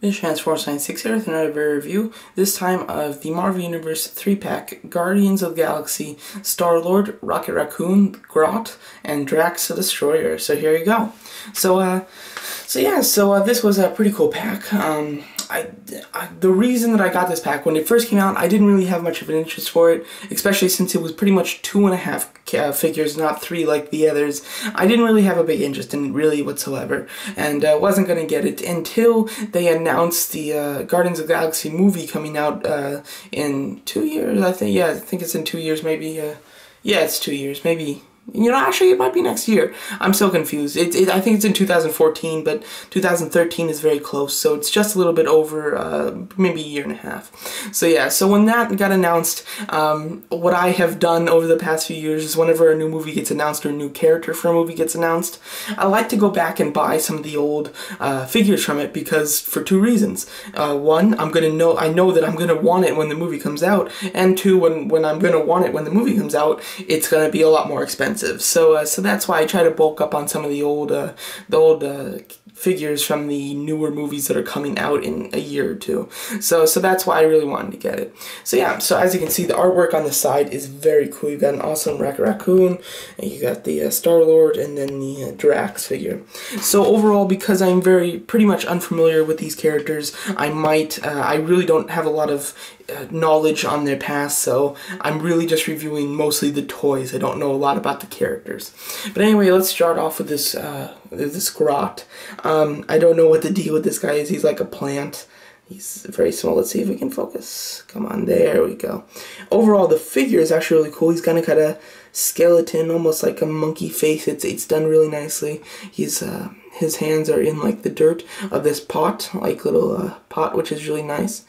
This is Trans496 here with another review, this time of the Marvel Universe 3-pack Guardians of the Galaxy, Starlord, Rocket Raccoon, Groot, and Drax the Destroyer. So here you go. This was a pretty cool pack. The reason that I got this pack, when it first came out, I didn't really have much of an interest for it, especially since it was pretty much 2.5 figures, not 3 like the others. I didn't really have a big interest in it really whatsoever, and wasn't going to get it until they announced the Guardians of the Galaxy movie coming out in 2 years, I think. Yeah, I think it's in 2 years, maybe. Yeah, it's 2 years, maybe. You know, actually, it might be next year. I'm so confused. I think it's in 2014, but 2013 is very close, so it's just a little bit over, maybe a year and a half. So yeah, so when that got announced, what I have done over the past few years is whenever a new movie gets announced or a new character for a movie gets announced, I like to go back and buy some of the old figures from it because for 2 reasons. One, I know that I'm gonna want it when the movie comes out, and 2, when I'm gonna want it when the movie comes out, it's gonna be a lot more expensive. So that's why I try to bulk up on some of the old figures from the newer movies that are coming out in a year or 2. So that's why I really wanted to get it. So yeah, so as you can see, the artwork on the side is very cool. You've got an awesome Rocket Raccoon, and you got the Starlord, and then the Drax figure. So overall, because I'm pretty much unfamiliar with these characters, I really don't have a lot of knowledge on their past, so I'm really just reviewing mostly the toys. I don't know a lot about the characters. But anyway, let's start off with this Groot. I don't know what the deal with this guy is. He's like a plant. He's very small. Let's see if we can focus. Come on, there we go. Overall, the figure is actually really cool. He's kind of skeleton, almost like a monkey face. It's done really nicely. His hands are in like the dirt of this pot, like little pot, which is really nice.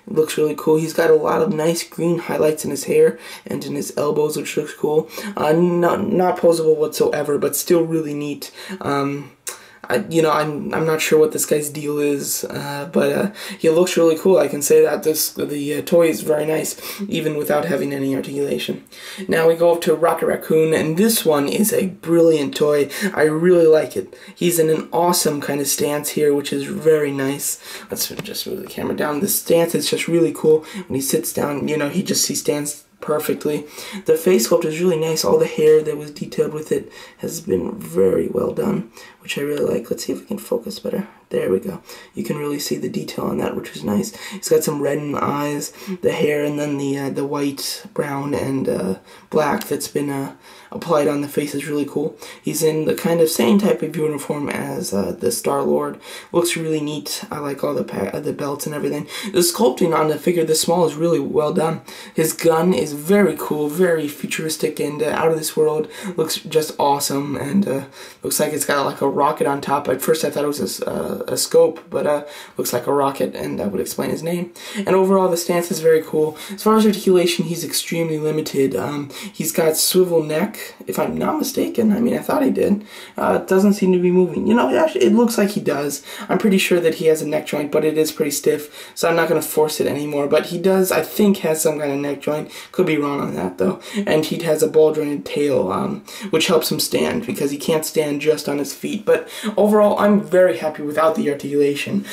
It looks really cool. He's got a lot of nice green highlights in his hair and in his elbows, which looks cool. Not posable whatsoever, but still really neat. I'm not sure what this guy's deal is, but he looks really cool. I can say that the toy is very nice, even without having any articulation. Now we go up to Rocket Raccoon, and this one is a brilliant toy. I really like it. He's in an awesome kind of stance here, which is very nice. Let's just move the camera down. The stance is just really cool. When he sits down, you know, he stands perfectly. The face sculpt is really nice. All the hair that was detailed with it has been very well done, which I really like. Let's see if we can focus better. There we go. You can really see the detail on that, which is nice. He's got some red in the eyes, the hair, and then the white, brown, and black that's been applied on the face is really cool. He's in the kind of same type of uniform as the Star-Lord. Looks really neat. I like all the belts and everything. The sculpting on the figure this small is really well done. His gun is very cool, very futuristic and out of this world. Looks just awesome, and looks like it's got like a rocket on top. At first I thought it was a scope, but looks like a rocket, and that would explain his name. And overall, the stance is very cool. As far as articulation, he's extremely limited. He's got swivel neck, if I'm not mistaken. I mean, I thought he did. It doesn't seem to be moving. You know, actually, it looks like he does. I'm pretty sure that he has a neck joint, but it is pretty stiff, so I'm not going to force it anymore. But he does, I think, has some kind of neck joint. Could be wrong on that, though. And he has a ball-jointed tail, which helps him stand, because he can't stand just on his feet. But overall, I'm very happy without the articulation.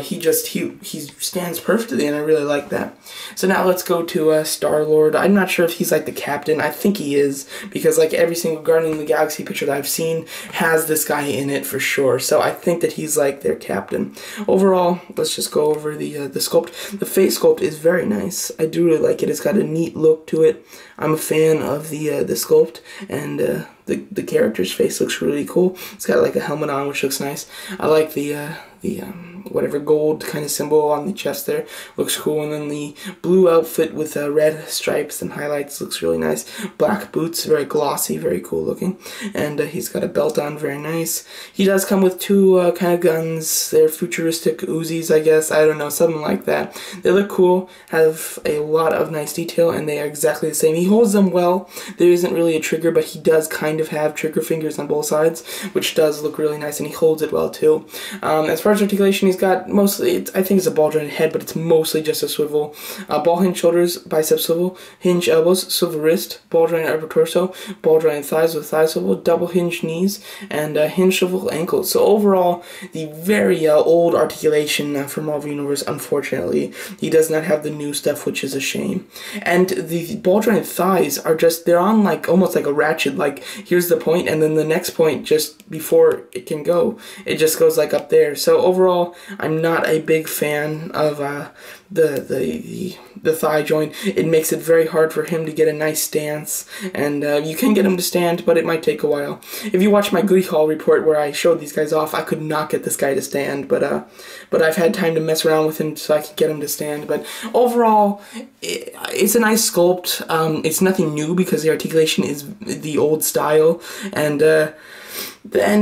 He stands perfectly, and I really like that. So now let's go to Star-Lord. I'm not sure if he's like the captain. I think he is, because like every single Guardian of the Galaxy picture that I've seen has this guy in it for sure. So I think that he's like their captain. Overall, let's just go over the sculpt. The face sculpt is very nice. I do really like it. It's got a neat look to it. I'm a fan of the sculpt, and the character's face looks really cool. It's got like a helmet on, which looks nice. I like the whatever gold kind of symbol on the chest there. Looks cool. And then the blue outfit with red stripes and highlights looks really nice. Black boots, very glossy, very cool looking. And he's got a belt on, very nice. He does come with 2 kind of guns. They're futuristic Uzis, I guess. I don't know, something like that. They look cool, have a lot of nice detail, and they are exactly the same. He holds them well. There isn't really a trigger, but he does kind of have trigger fingers on both sides, which does look really nice, and he holds it well too. As far as articulation, he's got mostly, I think it's a ball jointed head, but it's mostly just a swivel. Ball hinge shoulders, bicep swivel, hinge elbows, swivel wrist, ball jointed upper torso, ball jointed thighs with thigh swivel, double hinge knees, and hinge swivel ankles. So overall, the very old articulation for Marvel Universe, unfortunately. He does not have the new stuff, which is a shame. And the ball jointed thighs are just, they're on like almost like a ratchet, like here's the point, and then the next point just before it can go, it just goes like up there. So overall, I'm not a big fan of the thigh joint. It makes it very hard for him to get a nice stance, and you can get him to stand, but it might take a while. If you watch my goodie haul report where I showed these guys off, I could not get this guy to stand, but I've had time to mess around with him so I can get him to stand. But overall, it's a nice sculpt. It's nothing new because the articulation is the old style, and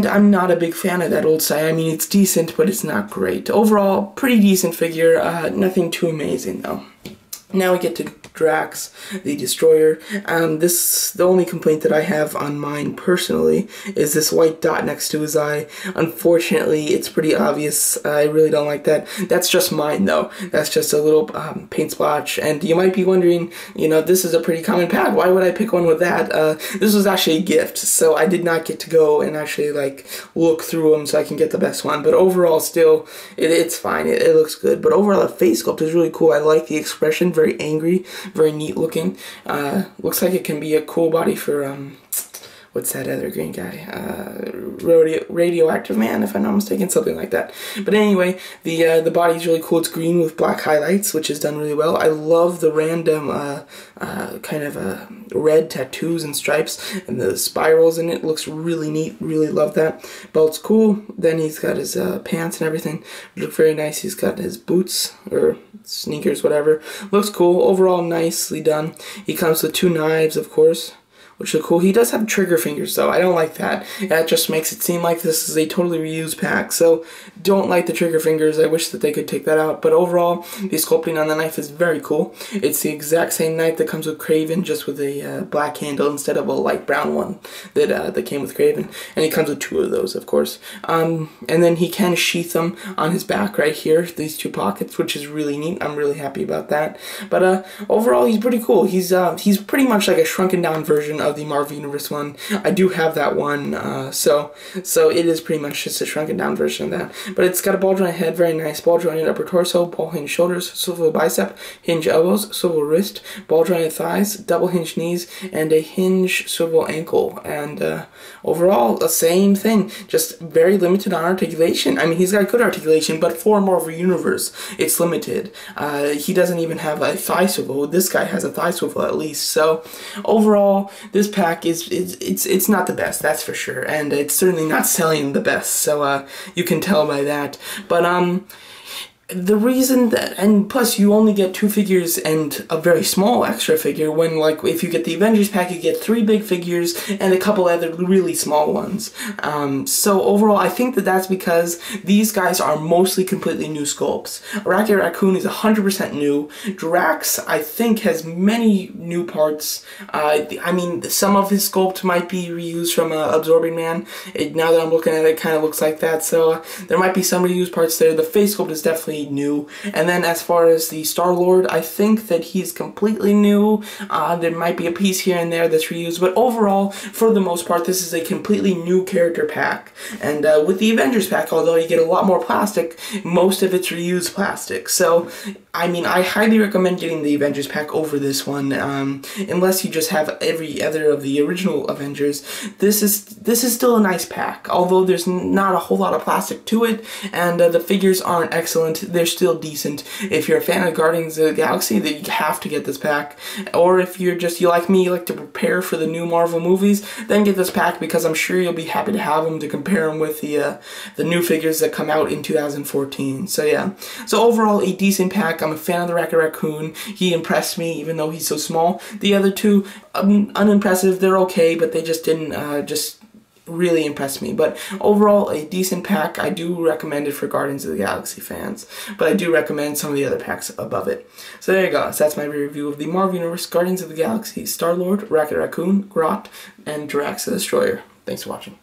I'm not a big fan of that old style. I mean, it's decent, but it's not great. Overall, pretty decent figure. Nothing too amazing, though. Now we get to Drax, the Destroyer. The only complaint that I have on mine personally is this white dot next to his eye. Unfortunately, it's pretty obvious. I really don't like that. That's just mine, though. That's just a little paint splotch. And you might be wondering, you know, this is a pretty common pack. Why would I pick one with that? This was actually a gift, so I did not get to go and actually, like, look through them so I can get the best one. But overall, still, it's fine. It looks good. But overall, the face sculpt is really cool. I like the expression. Very angry, very neat looking. Looks like it can be a cool body for what's that other green guy? Radioactive Man, if I'm not mistaken, something like that. But anyway, the body's really cool. It's green with black highlights, which is done really well. I love the random kind of red tattoos and stripes and the spirals in it. Looks really neat. Really love that. Belt's cool. Then he's got his pants and everything. Look very nice. He's got his boots or sneakers, whatever. Looks cool. Overall, nicely done. He comes with 2 knives, of course, which are cool. He does have trigger fingers, though. I don't like that. That just makes it seem like this is a totally reused pack, so don't like the trigger fingers. I wish that they could take that out. But overall, the sculpting on the knife is very cool. It's the exact same knife that comes with Kraven, just with a black handle instead of a light brown one that came with Kraven. And he comes with 2 of those, of course. And then he can sheath them on his back right here, these 2 pockets, which is really neat. I'm really happy about that. But overall, he's pretty cool. He's pretty much like a shrunken down version of the Marvel Universe one. I do have that one, so it is pretty much just a shrunken down version of that. But it's got a ball jointed head, very nice. Ball jointed upper torso, ball hinge shoulders, swivel bicep, hinge elbows, swivel wrist, ball jointed thighs, double hinge knees, and a hinge swivel ankle. And overall, the same thing, just very limited on articulation. I mean, he's got good articulation, but for Marvel Universe, it's limited. He doesn't even have a thigh swivel. This guy has a thigh swivel at least. So overall, this pack it's not the best, that's for sure, and it's certainly not selling the best, so you can tell by that. But the reason that, and plus you only get 2 figures and a very small extra figure, when like if you get the Avengers pack you get 3 big figures and a couple other really small ones. So overall I think that that's because these guys are mostly completely new sculpts. Raccon is 100% new. Drax I think has many new parts. I mean, some of his sculpt might be reused from Absorbing Man. Now that I'm looking at it, it kind of looks like that, so there might be some reused parts there. The face sculpt is definitely new. And then as far as the Starlord, I think that he's completely new. There might be a piece here and there that's reused, but overall, for the most part, this is a completely new character pack. And with the Avengers pack, although you get a lot more plastic, most of it's reused plastic. So, I mean, I highly recommend getting the Avengers pack over this one, unless you just have every other of the original Avengers. This is still a nice pack, although there's not a whole lot of plastic to it, and the figures aren't excellent. They're still decent. If you're a fan of Guardians of the Galaxy, then you have to get this pack. Or if you're just, you like me, you like to prepare for the new Marvel movies, then get this pack, because I'm sure you'll be happy to have them to compare them with the new figures that come out in 2014. So yeah. So overall, a decent pack. I'm a fan of the Raccon. He impressed me, even though he's so small. The other 2, unimpressive. They're okay, but they just didn't really impressed me. But overall, a decent pack. I do recommend it for Guardians of the Galaxy fans, but I do recommend some of the other packs above it. So there you go. So that's my review of the Marvel Universe Guardians of the Galaxy Starlord, Raccon, Groot, and Drax the Destroyer. Thanks for watching.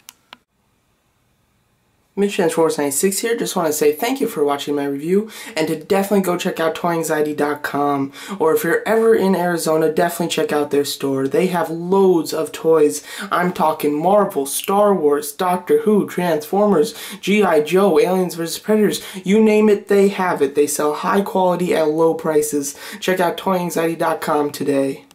MidTransforce96 here. Just want to say thank you for watching my review, and to definitely go check out toyanxiety.com, or if you're ever in Arizona, definitely check out their store. They have loads of toys. I'm talking Marvel, Star Wars, Doctor Who, Transformers, G.I. Joe, Aliens vs. Predators, you name it, they have it. They sell high quality at low prices. Check out toyanxiety.com today.